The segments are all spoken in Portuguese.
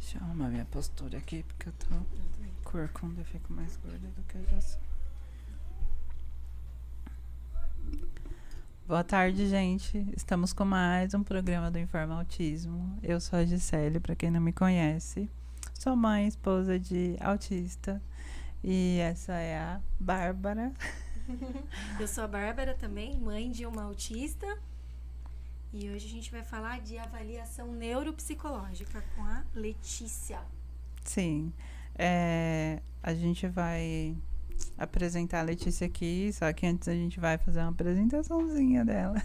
Deixa eu arrumar minha postura aqui, porque eu tô corcunda, eu fico mais gorda do que eu já sou. Boa tarde, gente. Estamos com mais um programa do Informa Autismo. Eu sou a Gisele, para quem não me conhece. Sou mãe, esposa de autista. E essa é a Bárbara. Eu sou a Bárbara também, mãe de uma autista. E hoje a gente vai falar de avaliação neuropsicológica com a Letícia. Sim. A gente vai apresentar a Letícia aqui, só que antes a gente vai fazer uma apresentaçãozinha dela.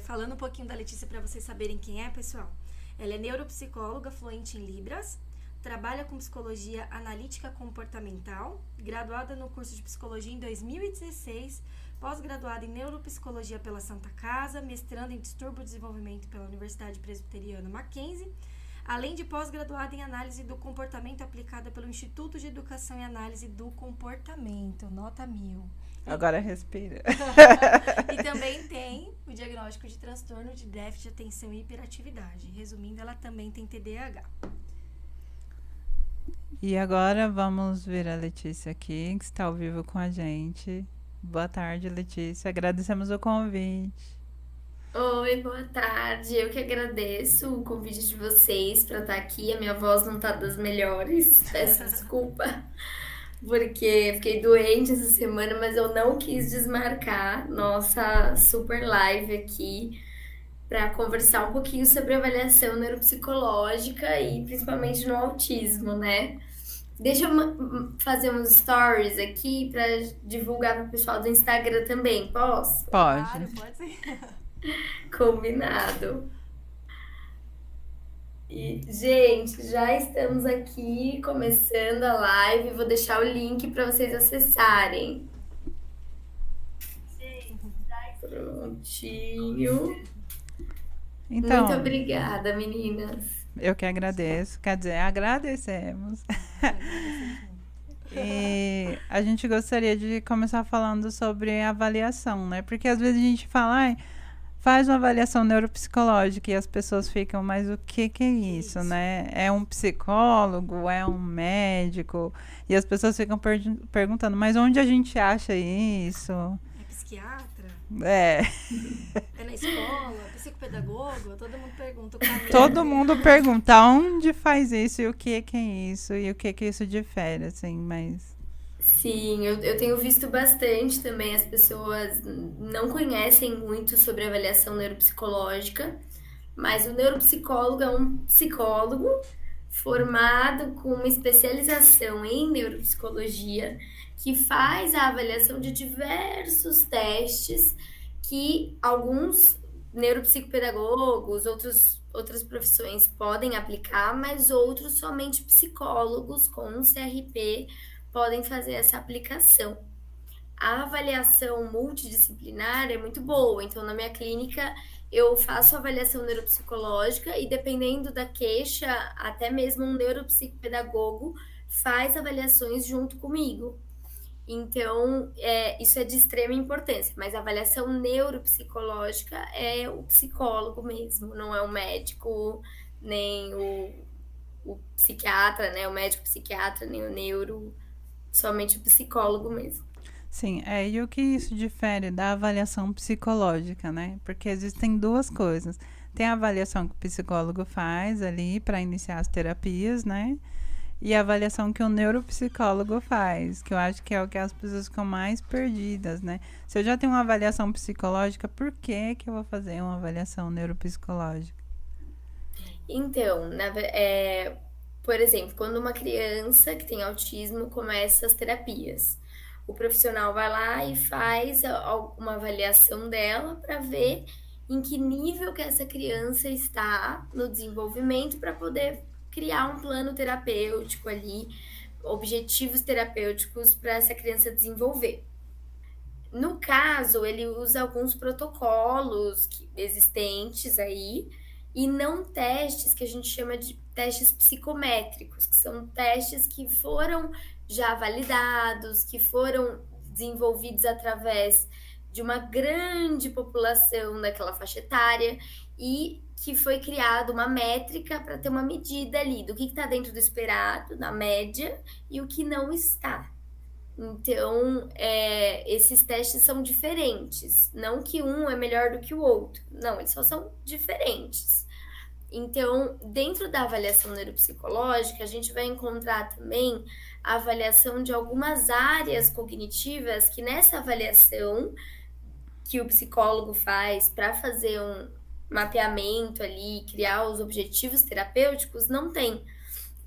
Falando um pouquinho da Letícia para vocês saberem quem é, pessoal. Ela é neuropsicóloga fluente em Libras, trabalha com psicologia analítica comportamental, graduada no curso de psicologia em 2016, pós-graduada em neuropsicologia pela Santa Casa, mestrando em distúrbio do desenvolvimento pela Universidade Presbiteriana Mackenzie, além de pós-graduada em análise do comportamento aplicada pelo Instituto de Educação e Análise do Comportamento, nota 1000. Agora respira. E também tem o diagnóstico de transtorno de déficit de atenção e hiperatividade. Resumindo, ela também tem TDAH. E agora vamos ver a Letícia aqui, que está ao vivo com a gente. Boa tarde, Letícia. Agradecemos o convite. Oi, boa tarde. Eu que agradeço o convite de vocês para estar aqui. A minha voz não tá das melhores, peço desculpa, porque fiquei doente essa semana, mas eu não quis desmarcar nossa super live aqui para conversar um pouquinho sobre avaliação neuropsicológica e principalmente no autismo, né? Deixa eu fazer uns stories aqui para divulgar para o pessoal do Instagram também, posso? Pode. Claro, pode ser. Combinado. E, gente, já estamos aqui começando a live. Vou deixar o link para vocês acessarem. Prontinho. Então, Muito obrigada, meninas. eu que agradeço. Quer dizer, agradecemos. E a gente gostaria de começar falando sobre avaliação, né? Porque às vezes a gente fala, faz uma avaliação neuropsicológica e as pessoas ficam, mas o que é isso, né? É um psicólogo, é um médico? E as pessoas ficam perguntando, mas onde a gente acha isso? É psiquiatra? É na escola? Psicopedagogo? Todo mundo pergunta o caminho. Todo mundo pergunta onde faz isso e o que é isso e o que isso difere, assim, mas... Sim, eu tenho visto bastante também, as pessoas não conhecem muito sobre avaliação neuropsicológica, mas o neuropsicólogo é um psicólogo formado com uma especialização em neuropsicologia que faz a avaliação de diversos testes que alguns neuropsicopedagogos, outras profissões podem aplicar, mas outros somente psicólogos com um CRP podem fazer essa aplicação. A avaliação multidisciplinar é muito boa, então na minha clínica eu faço avaliação neuropsicológica e dependendo da queixa, até mesmo um neuropsicopedagogo faz avaliações junto comigo. Então, isso é de extrema importância, mas a avaliação neuropsicológica é o psicólogo mesmo, não é o médico, nem o psiquiatra, né? O médico psiquiatra, nem o neuro, somente o psicólogo mesmo. Sim, e o que isso difere da avaliação psicológica, né? Porque existem duas coisas. Tem a avaliação que o psicólogo faz ali para iniciar as terapias, né? E a avaliação que o neuropsicólogo faz, que eu acho que é o que as pessoas ficam mais perdidas, né? Se eu já tenho uma avaliação psicológica, por que eu vou fazer uma avaliação neuropsicológica? Então, por exemplo, quando uma criança que tem autismo começa as terapias, o profissional vai lá e faz uma avaliação dela para ver em que nível que essa criança está no desenvolvimento para poder criar um plano terapêutico ali, objetivos terapêuticos para essa criança desenvolver. No caso, ele usa alguns protocolos existentes aí e não testes que a gente chama de testes psicométricos, que são testes que foram já validados, que foram desenvolvidos através de uma grande população daquela faixa etária e que foi criada uma métrica para ter uma medida ali do que está dentro do esperado, na média, e o que não está. Então, esses testes são diferentes. Não que um é melhor do que o outro. Não, eles só são diferentes. Então, dentro da avaliação neuropsicológica, a gente vai encontrar também a avaliação de algumas áreas cognitivas que nessa avaliação que o psicólogo faz para fazer um mapeamento ali, criar os objetivos terapêuticos, não tem.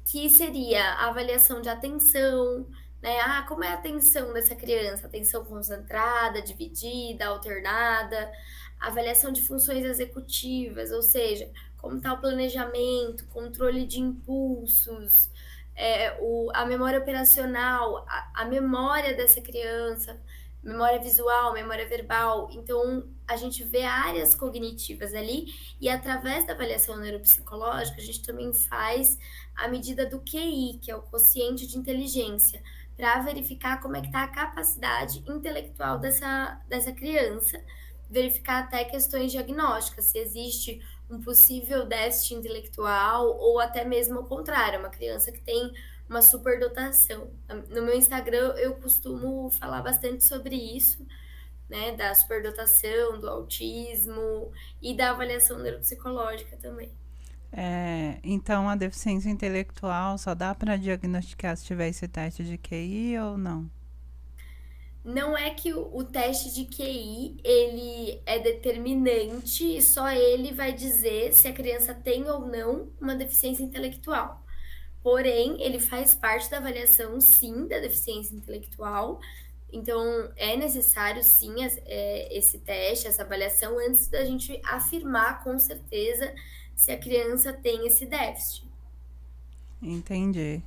Que seria a avaliação de atenção, né? Ah, como é a atenção dessa criança? Atenção concentrada, dividida, alternada, avaliação de funções executivas, ou seja, como está o planejamento, controle de impulsos, a memória operacional, a memória dessa criança, memória visual, memória verbal. Então, a gente vê áreas cognitivas ali e através da avaliação neuropsicológica, a gente também faz a medida do QI, que é o quociente de inteligência, para verificar como é que está a capacidade intelectual dessa criança, verificar até questões diagnósticas, se existe um possível déficit intelectual ou até mesmo ao contrário, uma criança que tem uma superdotação. No meu Instagram eu costumo falar bastante sobre isso, né, da superdotação, do autismo e da avaliação neuropsicológica também. Então, a deficiência intelectual só dá para diagnosticar se tiver esse teste de QI ou não? Não é que o teste de QI ele é determinante e só ele vai dizer se a criança tem ou não uma deficiência intelectual. Porém, ele faz parte da avaliação, sim, da deficiência intelectual. Então, é necessário, sim, esse teste, essa avaliação, antes da gente afirmar com certeza se a criança tem esse déficit. Entendi.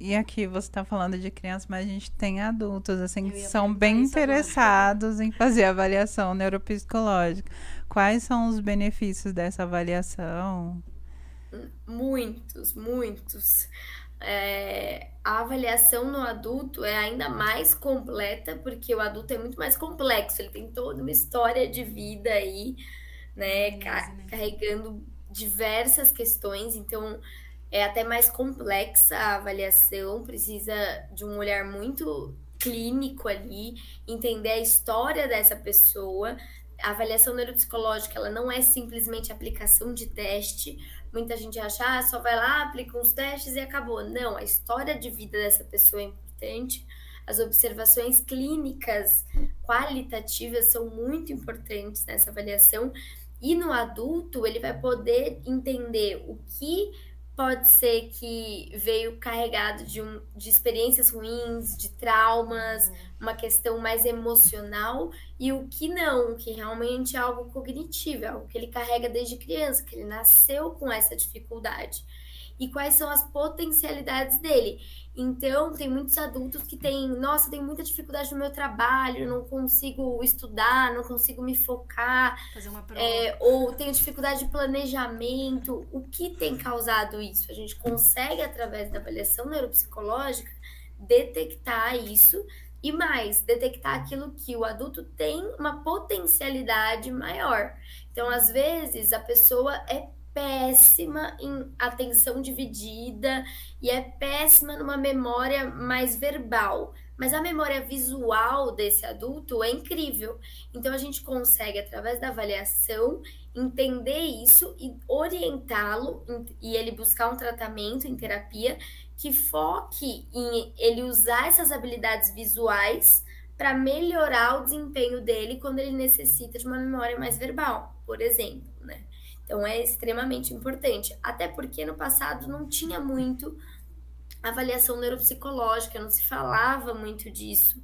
E aqui você está falando de crianças, mas a gente tem adultos, assim, Eu que ia são perguntar bem isso agora. interessados em fazer avaliação neuropsicológica. Quais são os benefícios dessa avaliação? Muitos, muitos. A avaliação no adulto é ainda mais completa, porque o adulto é muito mais complexo, ele tem toda uma história de vida aí, né, carregando diversas questões, então é até mais complexa a avaliação, precisa de um olhar muito clínico ali, entender a história dessa pessoa. A avaliação neuropsicológica, ela não é simplesmente aplicação de teste. Muita gente acha, só vai lá, aplica uns testes e acabou. Não, a história de vida dessa pessoa é importante. As observações clínicas qualitativas são muito importantes nessa avaliação. E no adulto, ele vai poder entender o que pode ser que veio carregado de experiências ruins, de traumas, uma questão mais emocional, e o que não, que realmente é algo cognitivo, é algo que ele carrega desde criança, que ele nasceu com essa dificuldade. E quais são as potencialidades dele. Então, tem muitos adultos que têm, nossa, tenho muita dificuldade no meu trabalho, não consigo estudar, não consigo me focar, Fazer uma prova. ou tenho dificuldade de planejamento. O que tem causado isso? A gente consegue, através da avaliação neuropsicológica, detectar isso e mais, detectar aquilo que o adulto tem uma potencialidade maior. Então, às vezes, a pessoa é péssima em atenção dividida e é péssima numa memória mais verbal, mas a memória visual desse adulto é incrível. Então a gente consegue, através da avaliação, entender isso e orientá-lo e ele buscar um tratamento em terapia que foque em ele usar essas habilidades visuais para melhorar o desempenho dele quando ele necessita de uma memória mais verbal, por exemplo, né? Então é extremamente importante, até porque no passado não tinha muito avaliação neuropsicológica, não se falava muito disso,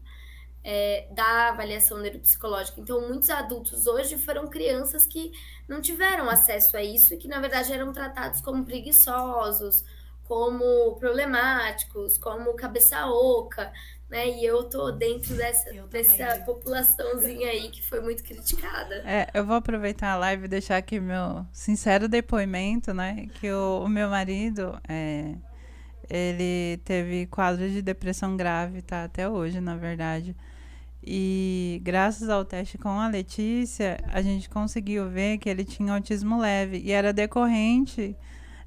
da avaliação neuropsicológica. Então, muitos adultos hoje foram crianças que não tiveram acesso a isso e que, na verdade, eram tratados como preguiçosos, como problemáticos, como cabeça oca, né? E eu tô dentro dessa populaçãozinha aí que foi muito criticada. Eu vou aproveitar a live e deixar aqui meu sincero depoimento, né? Que o meu marido, ele teve quadro de depressão grave, tá? Até hoje, na verdade. E graças ao teste com a Letícia, a gente conseguiu ver que ele tinha autismo leve e era decorrente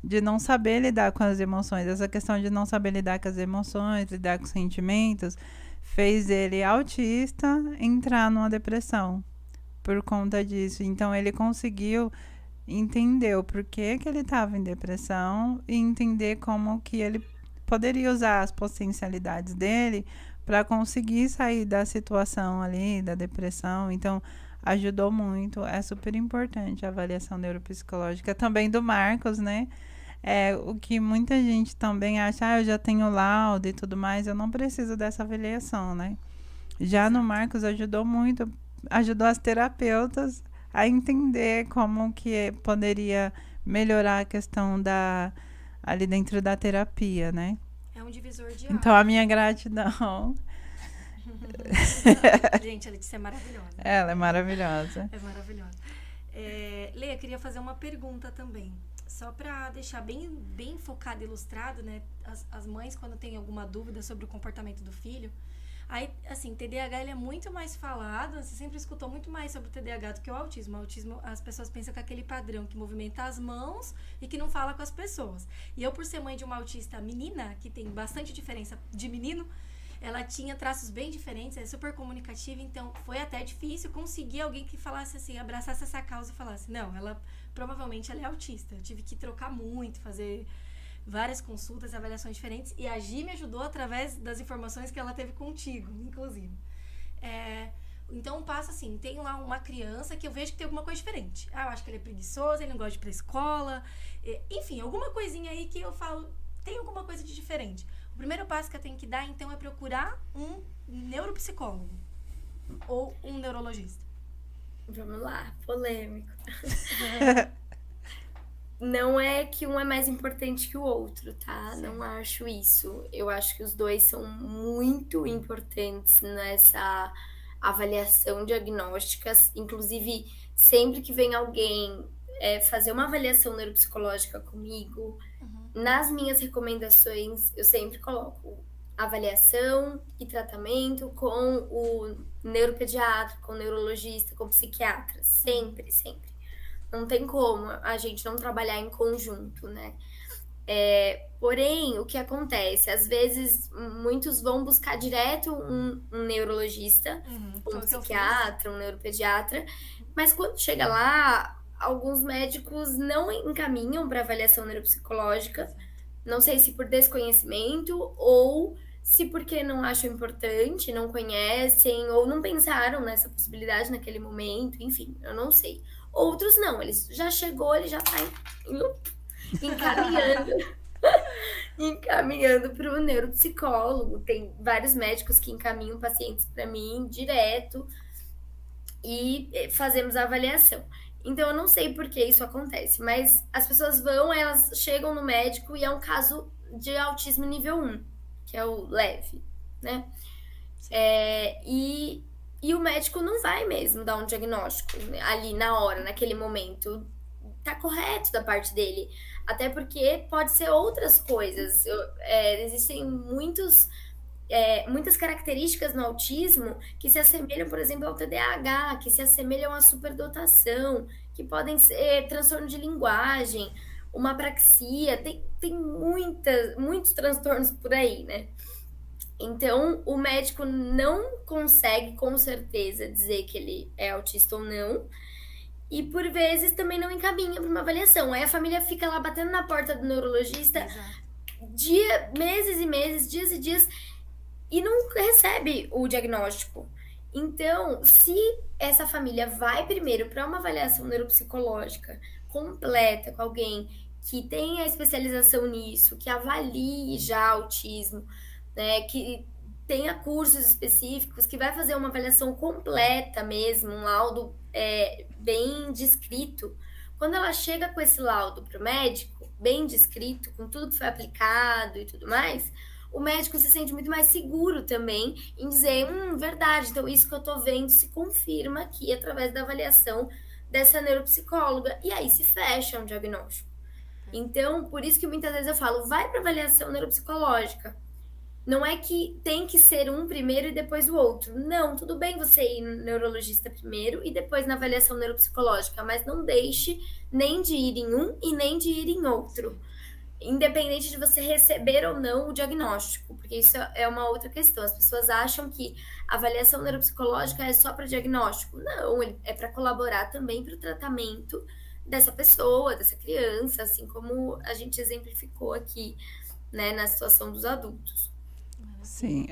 de não saber lidar com as emoções. Essa questão de não saber lidar com as emoções, lidar com os sentimentos, fez ele autista entrar numa depressão por conta disso. Então ele conseguiu entender o porquê que ele estava em depressão e entender como que ele poderia usar as potencialidades dele para conseguir sair da situação ali, da depressão. Então, ajudou muito. É super importante a avaliação neuropsicológica. Também do Marcos, né? É, o que muita gente também acha, eu já tenho laudo e tudo mais, eu não preciso dessa avaliação, né? Já no Marcos ajudou muito, ajudou as terapeutas a entender como que poderia melhorar a questão ali dentro da terapia, né? É um divisor de Então, águas. a minha gratidão. Gente, a Letícia é maravilhosa. Ela é maravilhosa. É maravilhosa. Lê, eu queria fazer uma pergunta também. Só para deixar bem focado e ilustrado, né? As mães, quando têm alguma dúvida sobre o comportamento do filho, aí, assim, TDAH ele é muito mais falado. Você sempre escutou muito mais sobre o TDAH do que o autismo. O autismo, as pessoas pensam que é aquele padrão que movimenta as mãos e que não fala com as pessoas. E eu, por ser mãe de uma autista menina, que tem bastante diferença de menino, ela tinha traços bem diferentes, é super comunicativa, então foi até difícil conseguir alguém que falasse assim, abraçasse essa causa e falasse, não, provavelmente ela é autista. Eu tive que trocar muito, fazer várias consultas, avaliações diferentes, e a Gi me ajudou através das informações que ela teve contigo, inclusive. Então passa assim, tem lá uma criança que eu vejo que tem alguma coisa diferente. Eu acho que ele é preguiçoso, ele não gosta de ir pra escola, enfim, alguma coisinha aí que eu falo, tem alguma coisa de diferente. O primeiro passo que eu tenho que dar, então, é procurar um neuropsicólogo ou um neurologista. Vamos lá, polêmico. Não é que um é mais importante que o outro, tá? Sim. Não acho isso. Eu acho que os dois são muito importantes nessa avaliação diagnóstica. Inclusive, sempre que vem alguém fazer uma avaliação neuropsicológica comigo, nas minhas recomendações, eu sempre coloco avaliação e tratamento com o neuropediatra, com o neurologista, com o psiquiatra. Sempre, sempre. Não tem como a gente não trabalhar em conjunto, né? Porém, o que acontece? Às vezes, muitos vão buscar direto um neurologista, um psiquiatra, um neuropediatra, mas quando chega lá, alguns médicos não encaminham para avaliação neuropsicológica, não sei se por desconhecimento ou se porque não acham importante, não conhecem ou não pensaram nessa possibilidade naquele momento, enfim, eu não sei. Outros não, eles já chegou, ele já tá encaminhando para o neuropsicólogo. Tem vários médicos que encaminham pacientes para mim direto e fazemos a avaliação. Então, eu não sei por que isso acontece, mas as pessoas elas chegam no médico e é um caso de autismo nível 1, que é o leve, né? E o médico não vai mesmo dar um diagnóstico ali na hora, naquele momento. Tá correto da parte dele. Até porque pode ser outras coisas. Existem muitas características no autismo que se assemelham, por exemplo, ao TDAH, que se assemelham à superdotação, que podem ser transtorno de linguagem, uma apraxia, tem muitos transtornos por aí, né? Então, o médico não consegue com certeza dizer que ele é autista ou não, e por vezes também não encaminha para uma avaliação. Aí a família fica lá batendo na porta do neurologista meses e meses, dias e dias, e não recebe o diagnóstico. Então, se essa família vai primeiro para uma avaliação neuropsicológica completa com alguém que tenha especialização nisso, que avalie já autismo, né, que tenha cursos específicos, que vai fazer uma avaliação completa mesmo, um laudo bem descrito. Quando ela chega com esse laudo para o médico, bem descrito, com tudo que foi aplicado e tudo mais, o médico se sente muito mais seguro também em dizer, verdade, então isso que eu tô vendo se confirma aqui através da avaliação dessa neuropsicóloga, e aí se fecha um diagnóstico. Então, por isso que muitas vezes eu falo, vai para avaliação neuropsicológica. Não é que tem que ser um primeiro e depois o outro. Não, tudo bem você ir no neurologista primeiro e depois na avaliação neuropsicológica, mas não deixe nem de ir em um e nem de ir em outro. Independente de você receber ou não o diagnóstico, porque isso é uma outra questão. As pessoas acham que a avaliação neuropsicológica é só para diagnóstico. Não, é para colaborar também para o tratamento dessa pessoa, dessa criança, assim como a gente exemplificou aqui, né, na situação dos adultos. Sim,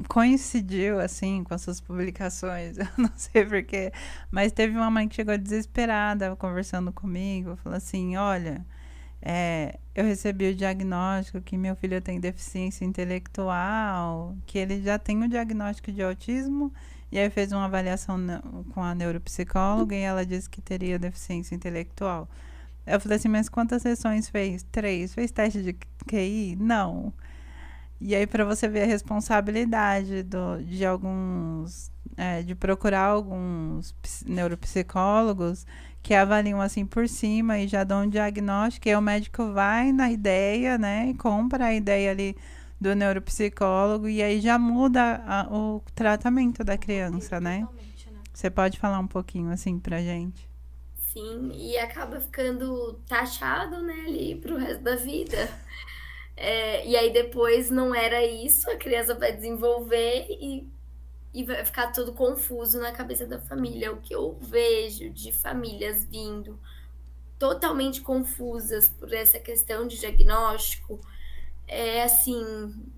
coincidiu assim com as suas publicações, eu não sei porquê, mas teve uma mãe que chegou desesperada conversando comigo, falou assim, olha, eu recebi o diagnóstico que meu filho tem deficiência intelectual, que ele já tem o diagnóstico de autismo, e aí fez uma avaliação com a neuropsicóloga e ela disse que teria deficiência intelectual. Eu falei assim, mas quantas sessões fez? 3. Fez teste de QI? Não. E aí, para você ver a responsabilidade de alguns, de procurar alguns neuropsicólogos que avaliam assim por cima e já dão um diagnóstico, e aí o médico vai na ideia, né, e compra a ideia ali do neuropsicólogo, e aí já muda o tratamento da criança, né? Totalmente, né? Você pode falar um pouquinho assim pra gente? Sim, e acaba ficando taxado, né, ali pro resto da vida. E aí depois não era isso, a criança vai desenvolver e vai ficar tudo confuso na cabeça da família. O que eu vejo de famílias vindo totalmente confusas por essa questão de diagnóstico é assim,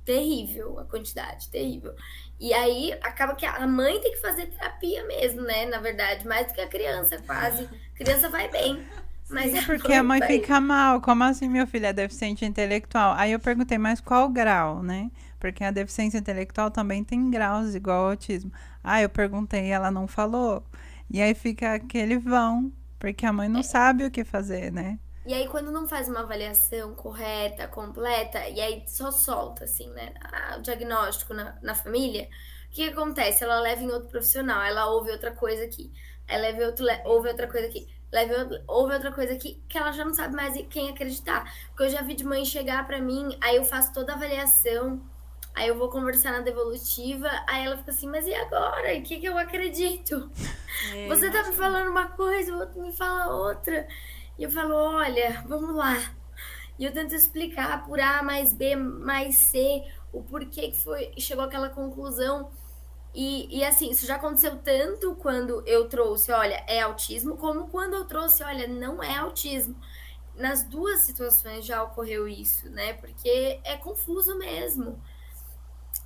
terrível a quantidade, terrível. E aí acaba que a mãe tem que fazer terapia mesmo, né? Na verdade, mais do que a criança, quase. A criança vai bem, mas a Porque a mãe vai. fica mal. Como assim, meu filho é deficiente intelectual? Aí eu perguntei, mas qual grau, né? Porque a deficiência intelectual também tem graus igual ao autismo. Ah, eu perguntei e ela não falou. E aí fica aquele vão, porque a mãe não sabe o que fazer, né? E aí, quando não faz uma avaliação correta, completa, e aí só solta, assim, né, o diagnóstico na família, o que acontece? Ela leva em outro profissional, ela ouve outra coisa aqui, aí ouve outra coisa aqui, ouve outra coisa aqui, que ela já não sabe mais em quem acreditar. Porque eu já vi de mãe chegar pra mim, aí eu faço toda a avaliação, aí eu vou conversar na devolutiva, aí ela fica assim, mas e agora? Em que eu acredito? Você tá me falando uma coisa, o outro me fala outra. E eu falo, olha, vamos lá. E eu tento explicar por A mais B mais C o porquê que foi, chegou àquela conclusão. E assim, isso já aconteceu tanto quando eu trouxe, olha, é autismo, como quando eu trouxe, olha, não é autismo. Nas duas situações já ocorreu isso, né? Porque é confuso mesmo.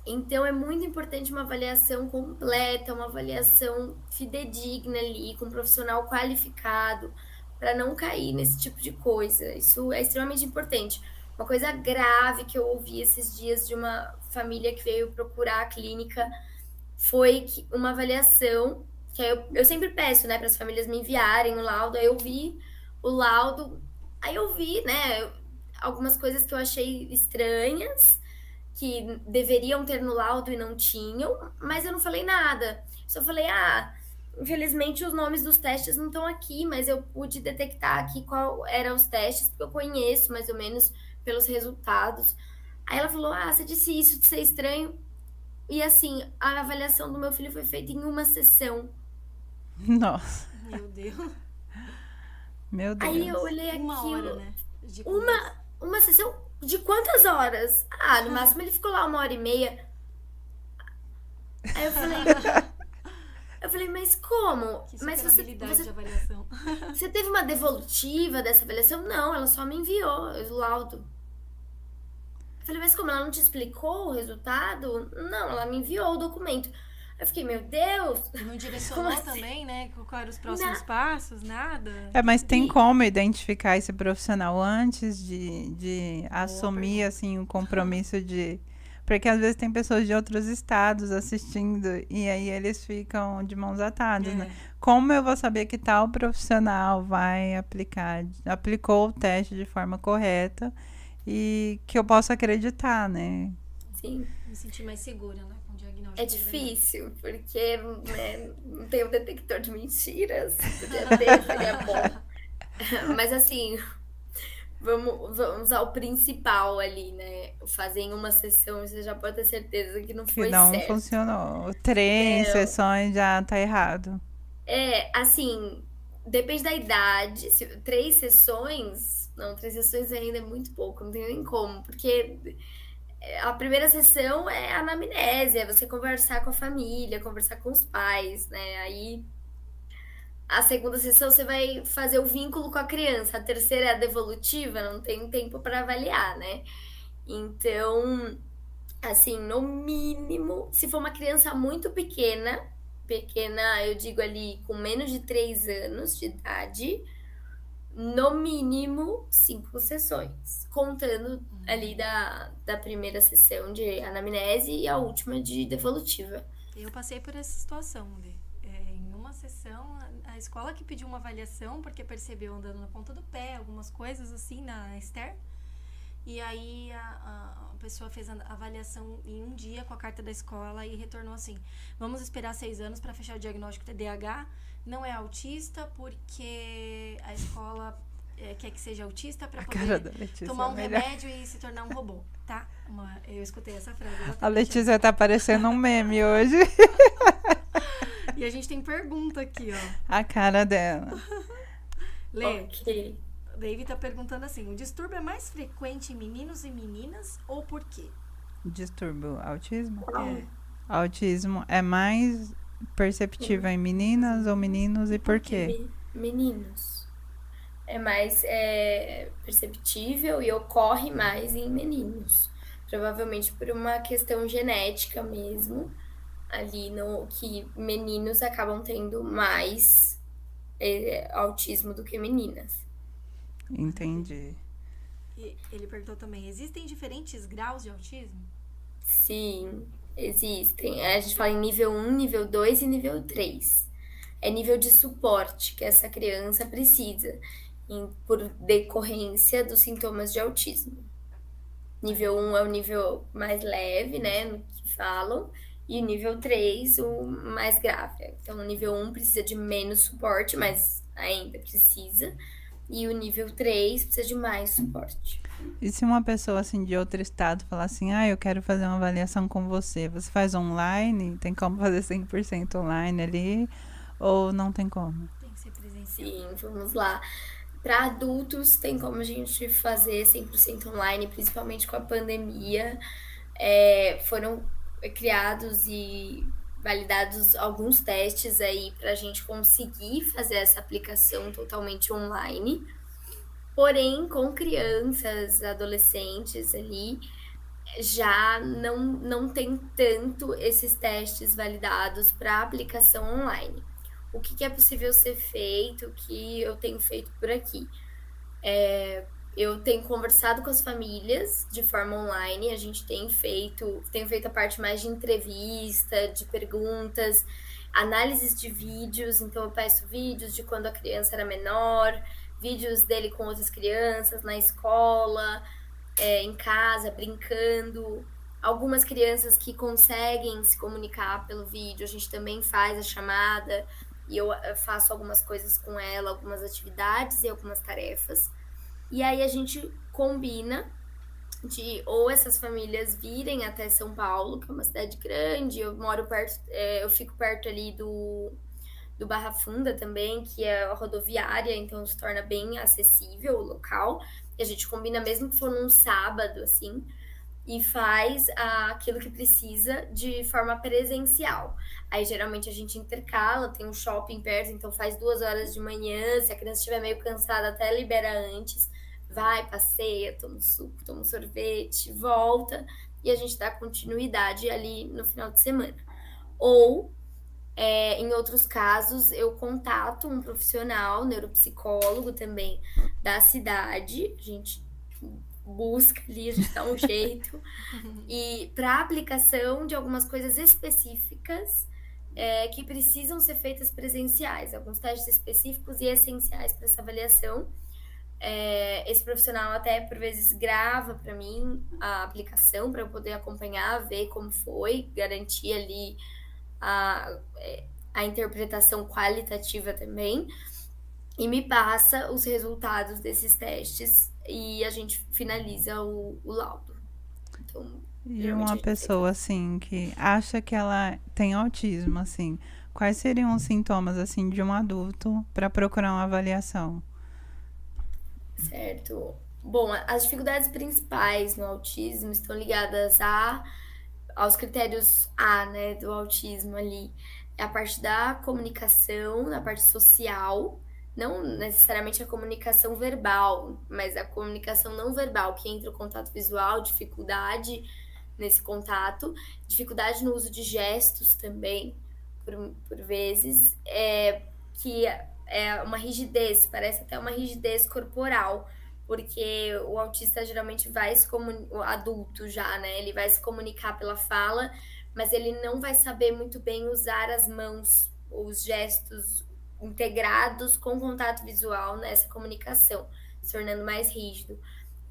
Então é muito importante uma avaliação completa, uma avaliação fidedigna ali, com um profissional qualificado, para não cair nesse tipo de coisa. Isso é extremamente importante. Uma coisa grave que eu ouvi esses dias de uma família que veio procurar a clínica foi que uma avaliação, que eu sempre peço, né, para as famílias me enviarem o laudo, aí eu vi o laudo, aí eu vi, né, algumas coisas que eu achei estranhas, que deveriam ter no laudo e não tinham, mas eu não falei nada. Só falei, infelizmente os nomes dos testes não estão aqui, mas eu pude detectar aqui qual eram os testes, porque eu conheço mais ou menos pelos resultados. Aí ela falou, você disse isso de ser estranho. E assim, a avaliação do meu filho foi feita em uma sessão. Nossa, Meu Deus. meu Aí eu Deus. olhei Uma aquilo, hora, né? De conversa. uma sessão de quantas horas? No máximo ele ficou lá 1h30. Aí eu falei, mas como? Que Mas superabilidade de avaliação. você teve uma devolutiva dessa avaliação? Não, ela só me enviou o laudo. Eu falei, mas como? Ela não te explicou o resultado? Não, ela me enviou o documento. Eu fiquei, meu Deus! E não Como direcionou assim? também, né? Quais eram os próximos passos? Nada. Mas tem E- como identificar esse profissional antes de assumir assim o compromisso de. Porque às vezes tem pessoas de outros estados assistindo e aí eles ficam de mãos atadas, né? Como eu vou saber que tal profissional vai aplicou o teste de forma correta e que eu possa acreditar, né? Sim, Me senti mais segura, né? Com o diagnóstico. é de verdade. difícil, porque né, não tem um detector de mentiras. Podia ter, seria bom. Mas assim, Vamos ao principal ali, né? Fazer em uma sessão, você já pode ter certeza que não Que foi não certo. funcionou. 3 sessões já tá errado. Assim, depende da idade. 3 sessões. Não, 3 sessões ainda é muito pouco, não tem nem como, porque a primeira sessão é a anamnese, é você conversar com a família, conversar com os pais, né? Aí a segunda sessão você vai fazer o vínculo com a criança, a terceira é a devolutiva, não tem tempo para avaliar, né? Então, assim, no mínimo, se for uma criança muito pequena, pequena, eu digo ali com menos de 3 anos de idade, no mínimo 5 sessões, contando ali da primeira sessão de anamnese e a última de devolutiva. Eu passei por essa situação, Lê. Em uma sessão, a escola que pediu uma avaliação, porque percebeu andando na ponta do pé, algumas coisas assim na Esther. E aí a pessoa fez a avaliação em um dia com a carta da escola e retornou assim: vamos esperar 6 anos para fechar o diagnóstico TDAH. Não é autista porque a escola quer que seja autista para A cara poder da Letícia tomar um é melhor. remédio e se tornar um robô, tá? Eu escutei essa frase. A Exatamente Letícia tá parecendo um meme hoje. essa. E a gente tem pergunta aqui, ó. A cara dela. Lê, Ok. David tá perguntando assim: o distúrbio é mais frequente em meninos e meninas ou por quê? Distúrbio autismo? É, Autismo é mais perceptível em meninas ou meninos e por quê? Meninos. É mais perceptível e ocorre mais em meninos. Provavelmente por uma questão genética mesmo, ali no que meninos acabam tendo mais autismo do que meninas. Entendi. e ele perguntou também: existem diferentes graus de autismo? Sim, existem. A gente fala em nível 1, nível 2 e nível 3. É nível de suporte que essa criança precisa por decorrência dos sintomas de autismo. Nível 1 é o nível mais leve, né, no que falam, e o nível 3 o mais grave. Então, o nível 1 precisa de menos suporte, mas ainda precisa, e o nível 3 precisa de mais suporte. E se uma pessoa assim de outro estado falar assim, eu quero fazer uma avaliação com você, você faz online? Tem como fazer 100% online ali? Ou não tem como? Tem que ser presencial. Sim, vamos lá. Para adultos, tem como a gente fazer 100% online, principalmente com a pandemia. Foram criados e validados alguns testes aí para a gente conseguir fazer essa aplicação totalmente online. Porém, com crianças, adolescentes ali, já não tem tanto esses testes validados para aplicação online. O que é possível ser feito, o que eu tenho feito por aqui? Eu tenho conversado com as famílias de forma online, a gente tem feito a parte mais de entrevista, de perguntas, análises de vídeos, então eu peço vídeos de quando a criança era menor, vídeos dele com outras crianças, na escola, em casa, brincando. Algumas crianças que conseguem se comunicar pelo vídeo, a gente também faz a chamada e eu faço algumas coisas com ela, algumas atividades e algumas tarefas. E aí a gente combina de ou essas famílias virem até São Paulo, que é uma cidade grande, eu moro perto, eu fico perto ali do Barra Funda também, que é a rodoviária, então se torna bem acessível o local. E a gente combina mesmo que for num sábado, assim, e faz aquilo que precisa de forma presencial. Aí geralmente a gente intercala, tem um shopping perto, então faz 2 horas de manhã, se a criança estiver meio cansada, até libera antes, vai, passeia, toma um suco, toma um sorvete, volta, e a gente dá continuidade ali no final de semana. Ou, em outros casos, eu contato um profissional, neuropsicólogo também, da cidade, a gente busca ali, a gente dá um jeito, e para aplicação de algumas coisas específicas que precisam ser feitas presenciais, alguns testes específicos e essenciais para essa avaliação. Esse profissional até por vezes grava para mim a aplicação para eu poder acompanhar, ver como foi, garantir ali a interpretação qualitativa também. e me passa os resultados desses testes e a gente finaliza o laudo. Então, E geralmente uma a gente aceita. pessoa assim que acha que ela tem autismo, assim, quais seriam os sintomas assim de um adulto para procurar uma avaliação? Certo. Bom, as dificuldades principais no autismo estão ligadas aos critérios A, né, do autismo ali. É a parte da comunicação, na parte social, não necessariamente a comunicação verbal, mas a comunicação não verbal, que entra o contato visual, dificuldade nesse contato, dificuldade no uso de gestos também, por vezes, que é uma rigidez, parece até uma rigidez corporal, porque o autista geralmente vai se comunicar, o adulto já, né? Ele vai se comunicar pela fala, mas ele não vai saber muito bem usar as mãos, os gestos integrados com contato visual nessa comunicação, se tornando mais rígido.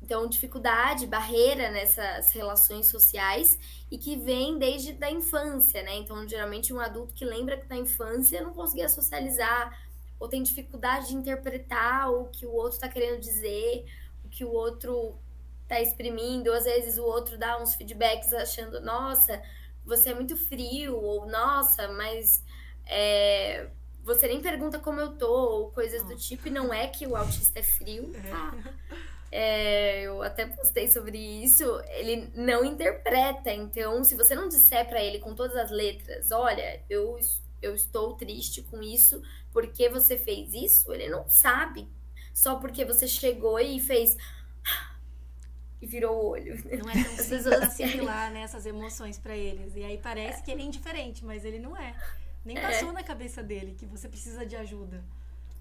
Então, dificuldade, barreira nessas relações sociais e que vem desde da infância, né? Então, geralmente um adulto que lembra que na infância não conseguia socializar ou tem dificuldade de interpretar o que o outro está querendo dizer, o que o outro está exprimindo, ou às vezes o outro dá uns feedbacks achando, nossa, você é muito frio, ou nossa, mas você nem pergunta como eu tô, ou coisas do Nossa. tipo, e não é que o autista é frio, tá? Eu até postei sobre isso, ele não interpreta. Então, se você não disser para ele com todas as letras, olha, eu estou triste com isso, porque você fez isso, ele não sabe. Só porque você chegou e fez e virou o olho. Não é tão As simples pessoas querem. assimilar, né, essas emoções pra eles. E aí parece que ele é indiferente, mas ele não é. Nem passou na cabeça dele que você precisa de ajuda, né?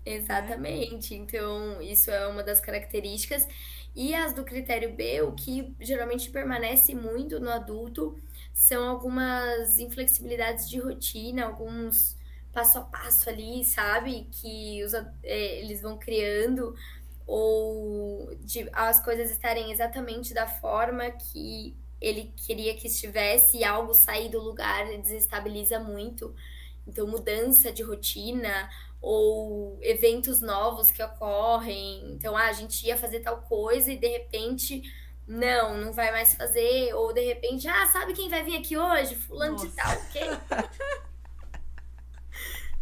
Exatamente. Então, isso é uma das características. E as do critério B, o que geralmente permanece muito no adulto, são algumas inflexibilidades de rotina, alguns passo a passo ali, sabe? Que eles vão criando, ou de as coisas estarem exatamente da forma que ele queria que estivesse e algo sair do lugar desestabiliza muito. Então, mudança de rotina ou eventos novos que ocorrem. Então, a gente ia fazer tal coisa e de repente, não vai mais fazer. Ou de repente, sabe quem vai vir aqui hoje? Fulano de Nossa. tal, ok?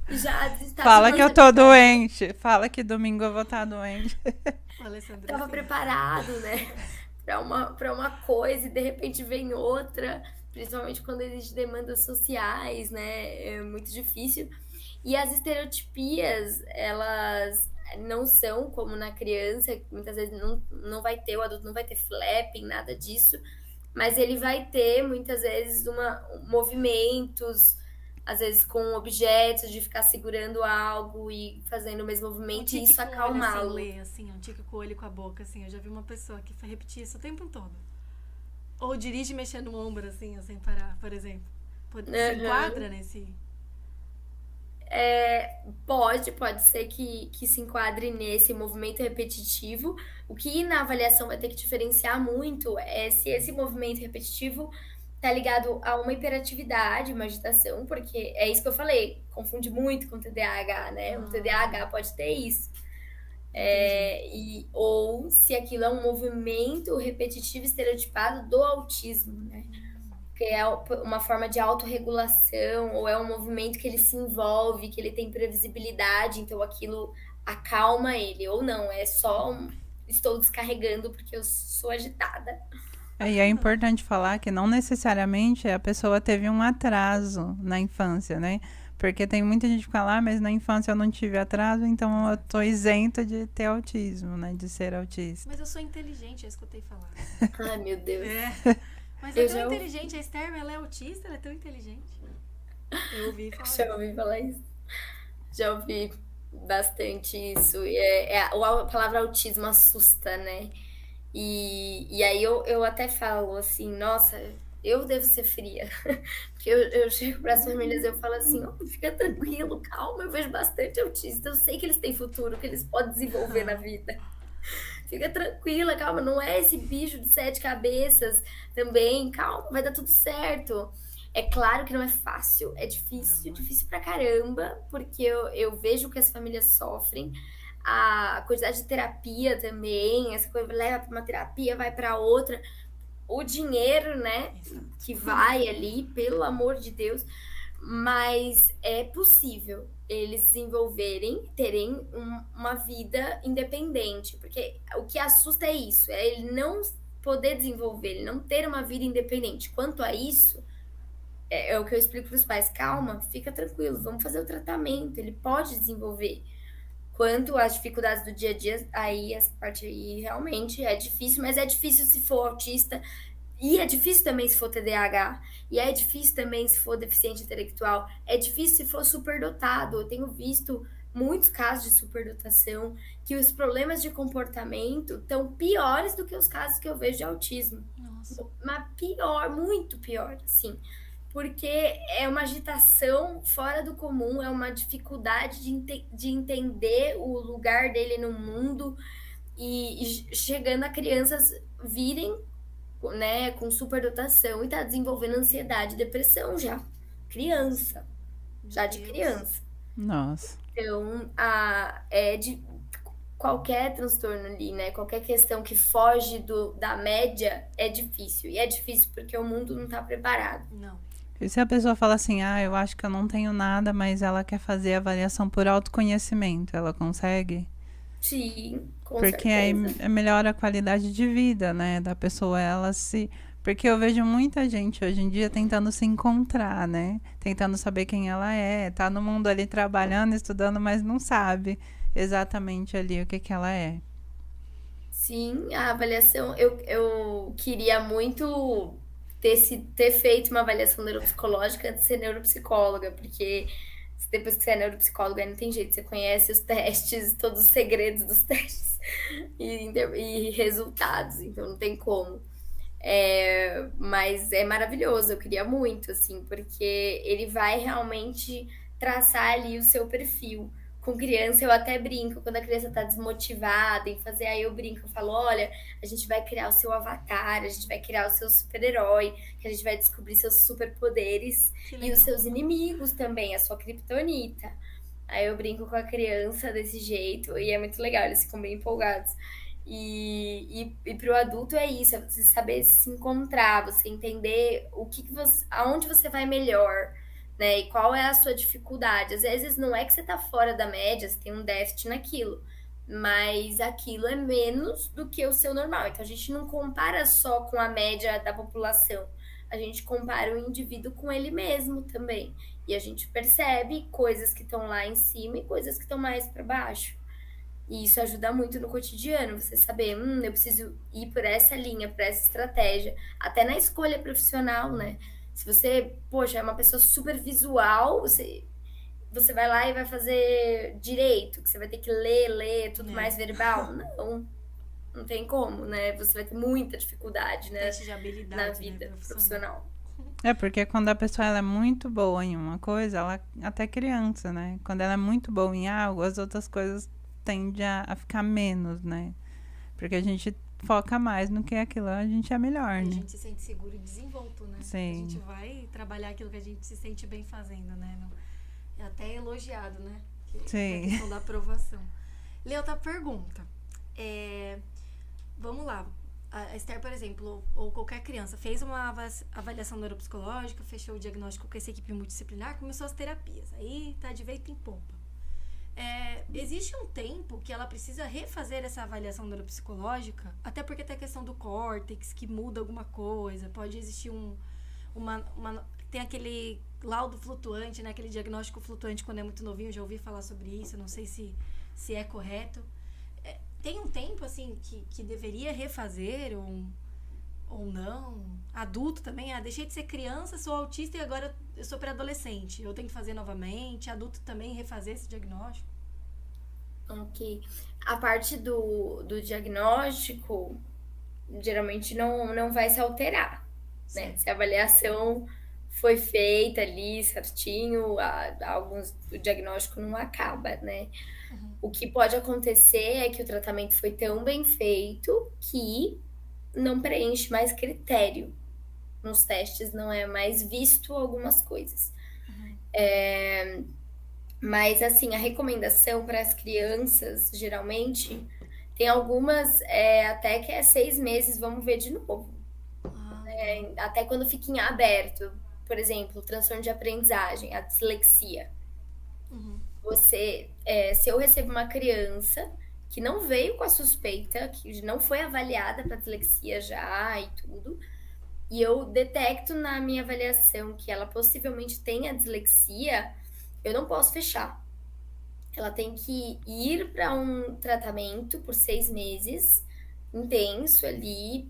Já Fala que eu desestabiliza tô completamente. doente. Fala que domingo eu vou estar doente. O Alessandro, Tava assim. preparado, né? Para uma coisa e de repente vem outra, principalmente quando existem demandas sociais, né? É muito difícil. E as estereotipias, elas não são como na criança, que muitas vezes não vai ter, o adulto não vai ter flapping, nada disso, mas ele vai ter muitas vezes movimentos, às vezes com objetos, de ficar segurando algo e fazendo o mesmo Um movimento e tique isso com o olho sem acalmá-lo. ler, assim, um tique com o olho e com a boca, assim. Eu já vi uma pessoa que repetia isso o tempo todo. Ou dirige mexendo o ombro, assim, sem parar, por exemplo. Se Aham. enquadra nesse. Pode ser que se enquadre nesse movimento repetitivo. O que na avaliação vai ter que diferenciar muito é se esse movimento repetitivo está ligado a uma hiperatividade, uma agitação, porque é isso que eu falei, confunde muito com TDAH, né? Um TDAH pode ter isso. Entendi. Ou se aquilo é um movimento repetitivo estereotipado do autismo, né? Que é uma forma de autorregulação, ou é um movimento que ele se envolve, que ele tem previsibilidade, então aquilo acalma ele, ou não, é só estou descarregando porque eu sou agitada. E é importante falar que não necessariamente a pessoa teve um atraso na infância, né? Porque tem muita gente que fala, mas na infância eu não tive atraso, então eu tô isenta de ter autismo, né? De ser autista. Mas eu sou inteligente, eu escutei falar. Ai, meu Deus. Mas é Eu tão já inteligente, a Esther, ela é autista, ela é tão inteligente. Eu ouvi falar já isso. ouvi falar isso. Já ouvi bastante isso. A palavra autismo assusta, né? E aí eu até falo assim, nossa, eu devo ser fria. Porque eu chego para as famílias e eu falo assim, oh, fica tranquilo, calma, eu vejo bastante autista, eu sei que eles têm futuro, que eles podem desenvolver na vida. Fica tranquila, calma, não é esse bicho de sete cabeças também, calma, vai dar tudo certo. É claro que não é fácil, é Não, difícil, não é. difícil pra caramba, porque eu vejo que as famílias sofrem. a quantidade de terapia também, essa coisa leva para uma terapia, vai para outra, o dinheiro, né, que vai ali, pelo amor de Deus, mas é possível eles desenvolverem, terem uma vida independente, porque o que assusta é isso, é ele não poder desenvolver, ele não ter uma vida independente. Quanto a isso, é o que eu explico para os pais, calma, fica tranquilo, vamos fazer o tratamento, ele pode desenvolver. Quanto às dificuldades do dia a dia, aí essa parte aí realmente é difícil, mas é difícil se for autista, e é difícil também se for TDAH, e é difícil também se for deficiente intelectual, é difícil se for superdotado. Eu tenho visto muitos casos de superdotação, que os problemas de comportamento estão piores do que os casos que eu vejo de autismo. Nossa. Mas pior, muito pior, assim. Porque é uma agitação fora do comum, é uma dificuldade de entender o lugar dele no mundo e chegando a crianças virem, né, com superdotação e tá desenvolvendo ansiedade e depressão já. Criança, já de Deus. criança. Nossa. Então, de qualquer transtorno ali, né? Qualquer questão que foge da média é difícil. E é difícil porque o mundo não tá preparado. Não. E se a pessoa fala assim, eu acho que eu não tenho nada, mas ela quer fazer avaliação por autoconhecimento, ela consegue? Sim, com Porque aí certeza. melhora a qualidade de vida, né, da pessoa, Porque eu vejo muita gente hoje em dia tentando se encontrar, né? Tentando saber quem ela é, tá no mundo ali trabalhando, estudando, mas não sabe exatamente ali o que que ela é. Sim, a avaliação, eu queria muito ter feito uma avaliação neuropsicológica antes de ser neuropsicóloga, porque depois que você é neuropsicóloga, aí não tem jeito, você conhece os testes, todos os segredos dos testes e resultados, então não tem como. Mas é maravilhoso, eu queria muito, assim, porque ele vai realmente traçar ali o seu perfil. Com criança, eu até brinco, quando a criança tá desmotivada em fazer, aí eu brinco, eu falo, olha, a gente vai criar o seu avatar, a gente vai criar o seu super-herói, que a gente vai descobrir seus superpoderes Que e os legal. seus inimigos também, a sua criptonita. Aí eu brinco com a criança desse jeito e é muito legal, eles ficam bem empolgados. E para o adulto é isso, é você saber se encontrar, você entender aonde você vai melhor, né? E qual é a sua dificuldade. Às vezes não é que você está fora da média, você tem um déficit naquilo, mas aquilo é menos do que o seu normal. Então a gente não compara só com a média da população, a gente compara o indivíduo com ele mesmo também. E a gente percebe coisas que estão lá em cima e coisas que estão mais para baixo. E isso ajuda muito no cotidiano, você saber, eu preciso ir por essa linha, por essa estratégia. Até na escolha profissional, né? Se você, poxa, é uma pessoa super visual, você vai lá e vai fazer direito, que você vai ter que ler, tudo mais verbal. Não tem como, né? Você vai ter muita dificuldade, né? Teste de Na habilidade, né, vida profissional. profissional. É porque quando a pessoa ela é muito boa em uma coisa, ela até criança, né? Quando ela é muito boa em algo, as outras coisas tendem a ficar menos, né? Porque a gente foca mais no que aquilo a gente é melhor, E a né? gente se sente seguro e desenvolto, né? Sim. A gente vai trabalhar aquilo que a gente se sente bem fazendo, né? É até elogiado, né? Sim. A questão da aprovação. Lê outra pergunta. Vamos lá. A Esther, por exemplo, ou qualquer criança, fez uma avaliação neuropsicológica, fechou o diagnóstico com essa equipe multidisciplinar, começou as terapias. Aí tá de vento em popa. Existe um tempo que ela precisa refazer essa avaliação neuropsicológica, até porque tem a questão do córtex, que muda alguma coisa, pode existir tem aquele laudo flutuante, né, aquele diagnóstico flutuante quando é muito novinho, já ouvi falar sobre isso, não sei se é correto. Tem um tempo, assim, que deveria refazer ou não? Adulto também, deixei de ser criança, sou autista e agora eu sou pré-adolescente. Eu tenho que fazer novamente, adulto também refazer esse diagnóstico? Ok. A parte do diagnóstico, geralmente não vai se alterar, né? Certo. Se a avaliação foi feita ali certinho, o diagnóstico não acaba, né? O que pode acontecer é que o tratamento foi tão bem feito que não preenche mais critério. Nos testes não é mais visto algumas coisas. Mas, assim, a recomendação para as crianças, geralmente, tem algumas até que é 6 meses, vamos ver de novo. Ah, legal. Até quando fica em aberto. Por exemplo, transtorno de aprendizagem, a dislexia. Uhum. Se eu recebo uma criança que não veio com a suspeita, que não foi avaliada para dislexia já e tudo, e eu detecto na minha avaliação que ela possivelmente tenha dislexia, eu não posso fechar. Ela tem que ir para um tratamento por 6 meses, intenso ali,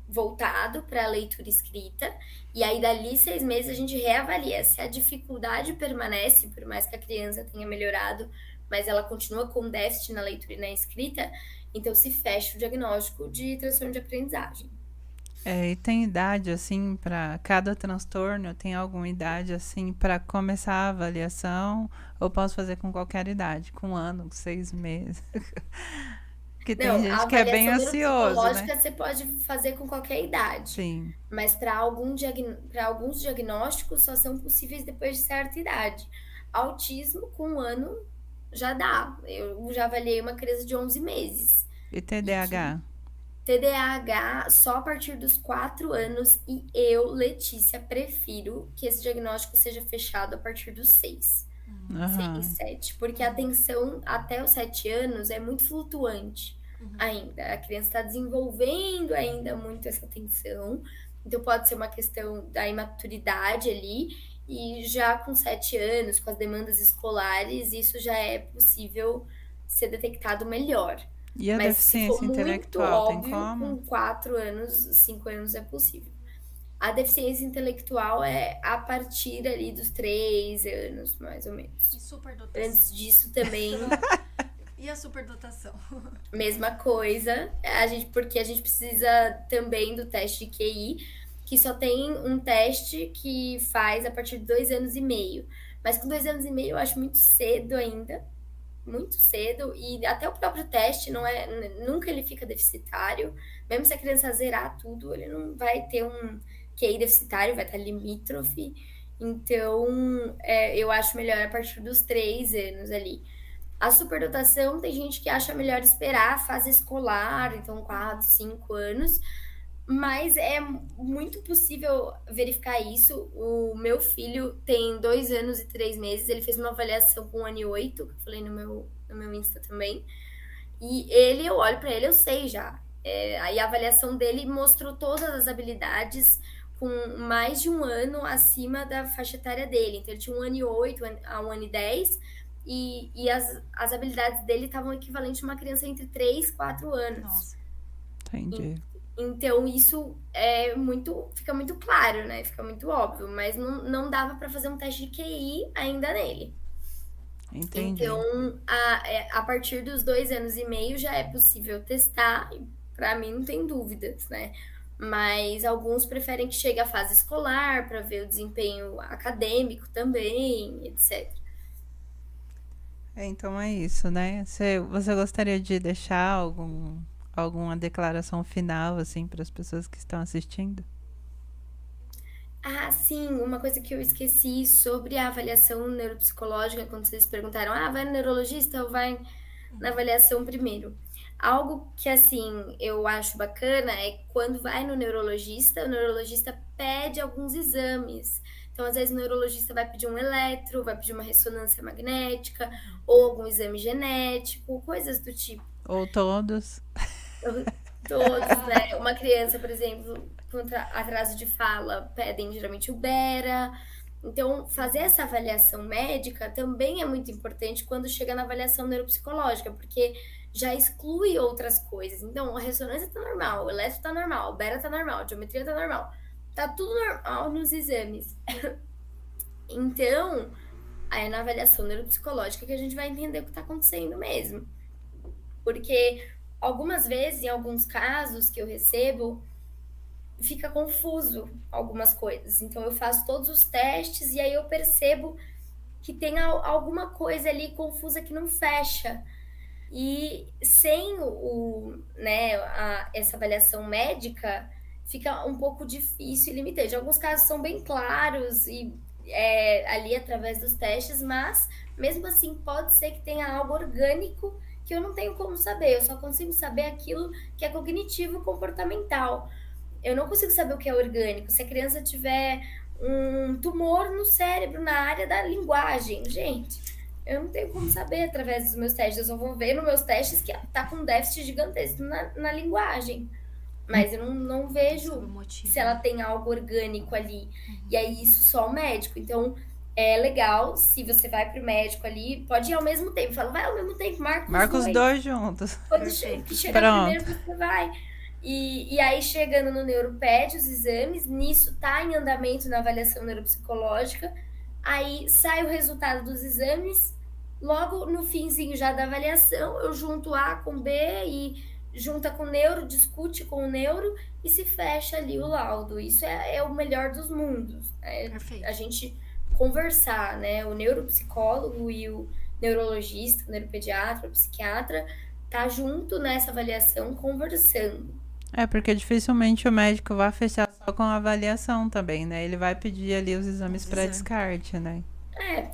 voltado para a leitura escrita, e aí dali 6 meses a gente reavalia se a dificuldade permanece, por mais que a criança tenha melhorado, mas ela continua com déficit na leitura e na escrita, então se fecha o diagnóstico de transtorno de aprendizagem. É, e tem idade, assim, para cada transtorno? Tem alguma idade, assim, para começar a avaliação? Ou posso fazer com qualquer idade? Com 1 ano, com 6 meses? Que tem Não, a gente que é bem avaliação ansioso, né? neuropsicológica você pode fazer com qualquer idade, Sim. mas para alguns diagnósticos só são possíveis depois de certa idade. Autismo, com 1 ano, já dá. Eu já avaliei uma criança de 11 meses. E E que TDAH? TDAH só a partir dos 4 anos, e eu, Letícia, prefiro que esse diagnóstico seja fechado a partir dos 6. 6, Aham. 7, porque a atenção até os 7 anos é muito flutuante ainda. A criança está desenvolvendo ainda muito essa atenção, então pode ser uma questão da imaturidade ali, e já com 7 anos, com as demandas escolares, isso já é possível ser detectado melhor. E a Mas se for deficiência muito intelectual, tem óbvio, como? com 4 anos, 5 anos é possível. A deficiência intelectual é a partir ali dos 3 anos, mais ou E menos. superdotação. Antes disso também, E a superdotação? mesma coisa. Porque a gente precisa também do teste de QI, que só tem um teste que faz a partir de 2 anos e meio. Mas com 2 anos e meio eu acho muito cedo ainda, muito cedo, e até o próprio teste não é, nunca ele fica deficitário. Mesmo se a criança zerar tudo, ele não vai ter um QI deficitário, vai estar limítrofe. Então, eu acho melhor a partir dos 3 anos ali. A superdotação tem gente que acha melhor esperar a fase escolar, então 4, 5 anos, mas é muito possível verificar isso. O meu filho tem 2 anos e 3 meses, ele fez uma avaliação com 1 ano e 8, que eu falei no meu Insta também. E eu olho para ele, eu sei já. Aí a avaliação dele mostrou todas as habilidades com mais de 1 ano acima da faixa etária dele. Então ele tinha 1 ano e 8 a 1 ano e 10, e as habilidades dele estavam equivalentes a uma criança entre 3 e 4 anos. Nossa. Entendi. Então isso fica muito claro, né? Fica muito óbvio, mas não dava para fazer um teste de QI ainda nele. Entendi. Então, a partir dos 2 anos e meio já é possível testar, e para mim não tem dúvidas, né? Mas alguns preferem que chegue à fase escolar para ver o desempenho acadêmico também, etc. Então é isso, né? Você gostaria de deixar alguma declaração final, assim, para as pessoas que estão assistindo? Ah, sim, uma coisa que eu esqueci sobre a avaliação neuropsicológica, quando vocês perguntaram, vai no neurologista ou vai na avaliação primeiro? Algo que, assim, eu acho bacana é quando vai no neurologista, o neurologista pede alguns exames. Então, às vezes, o neurologista vai pedir um eletro, vai pedir uma ressonância magnética, ou algum exame genético, coisas do tipo. Ou todos? Todos, né? Uma criança, por exemplo, com atraso de fala, pedem geralmente o Bera. Então, fazer essa avaliação médica também é muito importante quando chega na avaliação neuropsicológica, porque já exclui outras coisas. Então, a ressonância tá normal, o eletro tá normal, o Bera tá normal, a geometria tá normal. Tá tudo normal nos exames. Então, aí é na avaliação neuropsicológica que a gente vai entender o que tá acontecendo mesmo. Porque algumas vezes, em alguns casos que eu recebo, fica confuso algumas coisas. Então eu faço todos os testes e aí eu percebo que tem alguma coisa ali confusa que não fecha. E sem essa avaliação médica, fica um pouco difícil e limitante. Alguns casos são bem claros e ali através dos testes, mas mesmo assim pode ser que tenha algo orgânico que eu não tenho como saber, eu só consigo saber aquilo que é cognitivo comportamental. Eu não consigo saber o que é orgânico. Se a criança tiver um tumor no cérebro, na área da linguagem, gente, eu não tenho como saber através dos meus testes. Eu só vou ver nos meus testes que tá com um déficit gigantesco na linguagem. Mas eu não vejo se ela tem algo orgânico ali. E aí, isso só o médico. Então, é legal, se você vai pro médico ali, pode ir ao mesmo tempo. Fala, vai ao mesmo tempo, Marca os dois juntos. Quando chegar primeiro, você vai. E aí, chegando no neuroped, os exames, nisso tá em andamento na avaliação neuropsicológica. Aí, sai o resultado dos exames. Logo, no finzinho já da avaliação, eu junto A com B e junta com o neuro, discute com o neuro e se fecha ali o laudo. Isso é o melhor dos mundos. Perfeito. A gente conversar, né? O neuropsicólogo e o neurologista, o neuropediatra, o psiquiatra, tá junto nessa avaliação conversando. Porque dificilmente o médico vai fechar só com a avaliação também, né? Ele vai pedir ali os exames para descarte, né?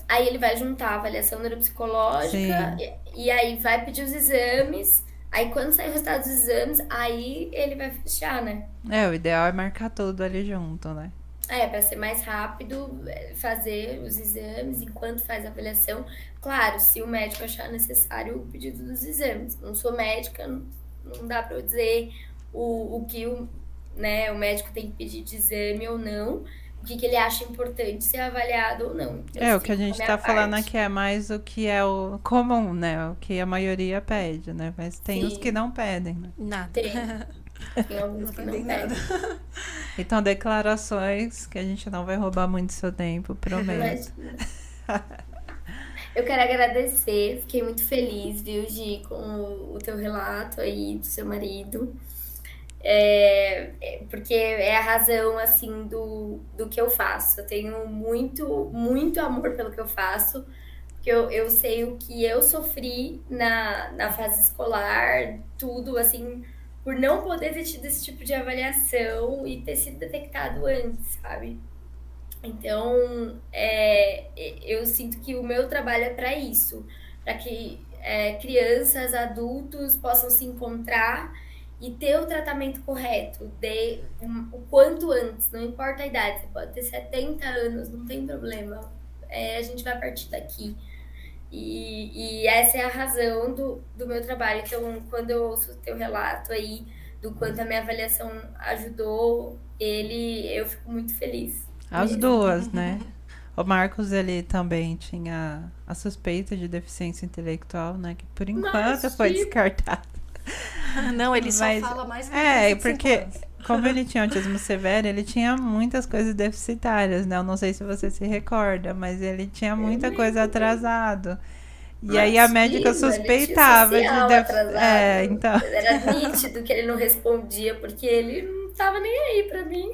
Aí ele vai juntar a avaliação neuropsicológica e aí vai pedir os exames. Aí quando sair o resultado dos exames, aí ele vai fechar, né? O ideal é marcar tudo ali junto, né? Para ser mais rápido, fazer os exames enquanto faz a avaliação. Claro, se o médico achar necessário o pedido dos exames. Não sou médica, não dá para eu dizer o que o médico tem que pedir de exame ou não. O que ele acha importante ser avaliado ou não. O que a gente tá falando aqui é mais o que é o comum, né? O que a maioria pede, né? Mas tem os que não pedem, né? Nada. Tem alguns que não pedem. Então, declarações que a gente não vai roubar muito seu tempo, prometo. Eu quero agradecer, fiquei muito feliz, viu, Gi, com o teu relato aí do seu marido. Porque é a razão, assim, do que eu faço. Eu tenho muito, muito amor pelo que eu faço, porque eu sei o que eu sofri na fase escolar, tudo, assim, por não poder ter tido esse tipo de avaliação e ter sido detectado antes, sabe? Então, eu sinto que o meu trabalho é para isso, para que crianças, adultos possam se encontrar e ter o tratamento correto, o quanto antes, não importa a idade, você pode ter 70 anos, não tem problema, a gente vai partir daqui. E essa é a razão do meu trabalho. Então, quando eu ouço o teu relato aí, do quanto a minha avaliação ajudou ele, eu fico muito feliz. As duas, né? O Marcos, ele também tinha a suspeita de deficiência intelectual, né? Que por enquanto foi descartado. Não, ele só fala mais que porque como ele tinha autismo severo, ele tinha muitas coisas deficitárias, né? Eu não sei se você se recorda, mas ele tinha muita coisa atrasado. E aí a médica suspeitava de então. Era nítido que ele não respondia, porque ele não tava nem aí pra mim.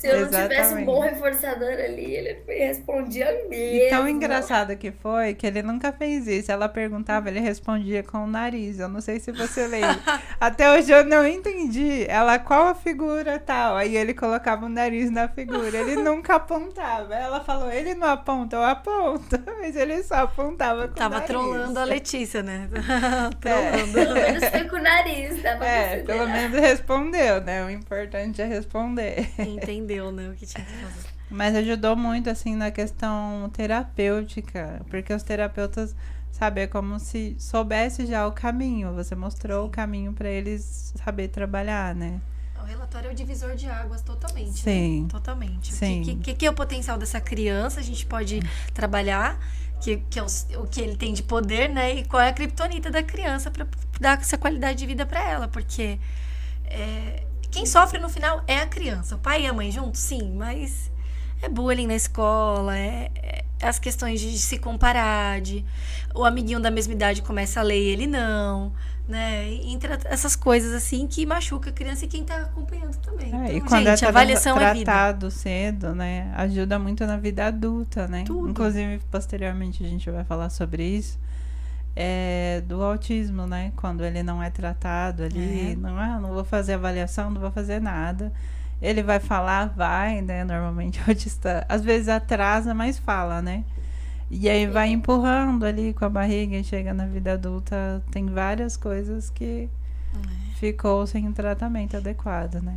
Se eu não tivesse um bom reforçador ali, ele respondia mesmo. E tão engraçado que foi que ele nunca fez isso. Ela perguntava, ele respondia com o nariz. Eu não sei se você lembra. Até hoje eu não entendi. Ela, qual a figura tal? Aí ele colocava o nariz na figura. Ele nunca apontava. Ela falou, ele não aponta, eu aponto. Mas ele só apontava com o nariz. Tava trolando a Letícia, né? Trolando. Pelo menos foi com o nariz. Pelo menos respondeu, né? O importante é responder. Entendeu, né, o que tinha que fazer. Mas ajudou muito, assim, na questão terapêutica, porque os terapeutas, sabe, é como se soubesse já o caminho, você mostrou o caminho para eles saber trabalhar, né? O relatório é o divisor de águas totalmente, Sim. né? Totalmente. Sim. O que é o potencial dessa criança, a gente pode trabalhar, que é o que ele tem de poder, né? E qual é a criptonita da criança para dar essa qualidade de vida para ela, porque quem sofre no final é a criança. O pai e a mãe juntos, sim, mas é bullying na escola, as questões de se comparar, o amiguinho da mesma idade começa a ler e ele não, né? Entre essas coisas assim que machuca a criança e quem tá acompanhando também. Então, e quando gente, a avaliação é vida. Tratado cedo, né? Ajuda muito na vida adulta, né? Tudo. Inclusive, posteriormente a gente vai falar sobre isso. Do autismo, né? Quando ele não é tratado ali, não vou fazer avaliação, não vou fazer nada. Ele vai falar, vai, né? Normalmente o autista às vezes atrasa, mas fala, né? E aí vai empurrando ali com a barriga e chega na vida adulta, tem várias coisas que ficou sem tratamento adequado, né?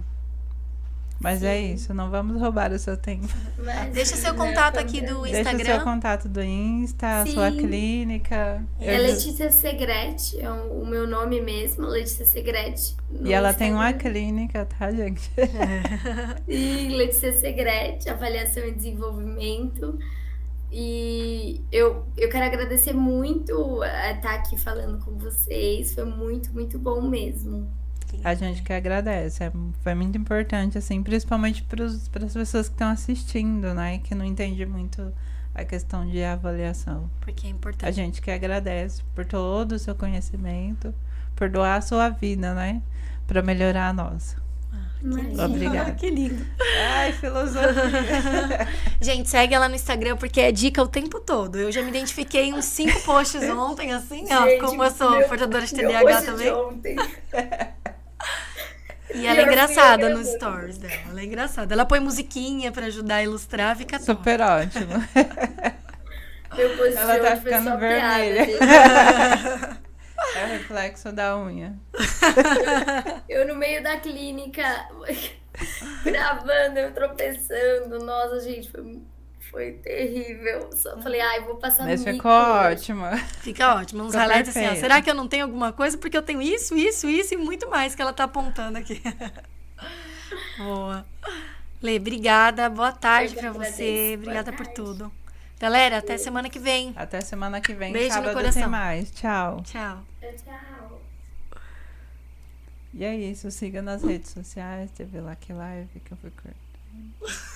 Mas é Sim. isso, não vamos roubar o seu tempo. Mas, Deixa seu né, contato aqui do Deixa o seu Instagram. contato do Insta, a sua Sim. clínica. É Letícia Segrete, é o meu nome mesmo, Letícia Segrete. No E ela tem uma Instagram. clínica, tá, gente? E Letícia Segrete, avaliação e desenvolvimento. E eu quero agradecer muito estar aqui falando com vocês. Foi muito, muito bom mesmo. A gente que agradece. Foi muito importante, assim, principalmente para as pessoas que estão assistindo, né? E que não entendem muito a questão de avaliação. Porque é importante. A gente que agradece por todo o seu conhecimento, por doar a sua vida, né? Para melhorar a nossa. Imagina. Obrigada. Que lindo. Ai, filosofia. Gente, segue ela no Instagram porque é dica o tempo todo. Eu já me identifiquei em uns 5 posts ontem, assim, ó. Gente, Como eu sou meu- portadora de meu TDAH post de também. ontem. E ela é eu fui engraçada eu nos mesma. stories dela. Ela é engraçada. Ela põe musiquinha pra ajudar a ilustrar, fica top. Super ótimo. Meu post Ela de tá ontem foi ficando só vermelha. piada, gente. É o reflexo da unha. Eu no meio da clínica, gravando, eu tropeçando. Nossa, gente, foi terrível. Só falei, ai, vou passar Mas no mico ficou hoje. ótimo. Fica ótimo. Uns Ficou highlights assim, ó. perfeito. Será que eu não tenho alguma coisa? Porque eu tenho isso e muito mais que ela tá apontando aqui. Boa. Lê, obrigada. Boa tarde Eu que pra agradeço. você. Boa Obrigada por tarde. tudo. Galera, até semana que vem. Até semana que vem. Beijo no Sábado coração. tem mais. Tchau. Tchau. Tchau. E é isso. Siga nas redes sociais. TV Lucky Live que eu fui cortando.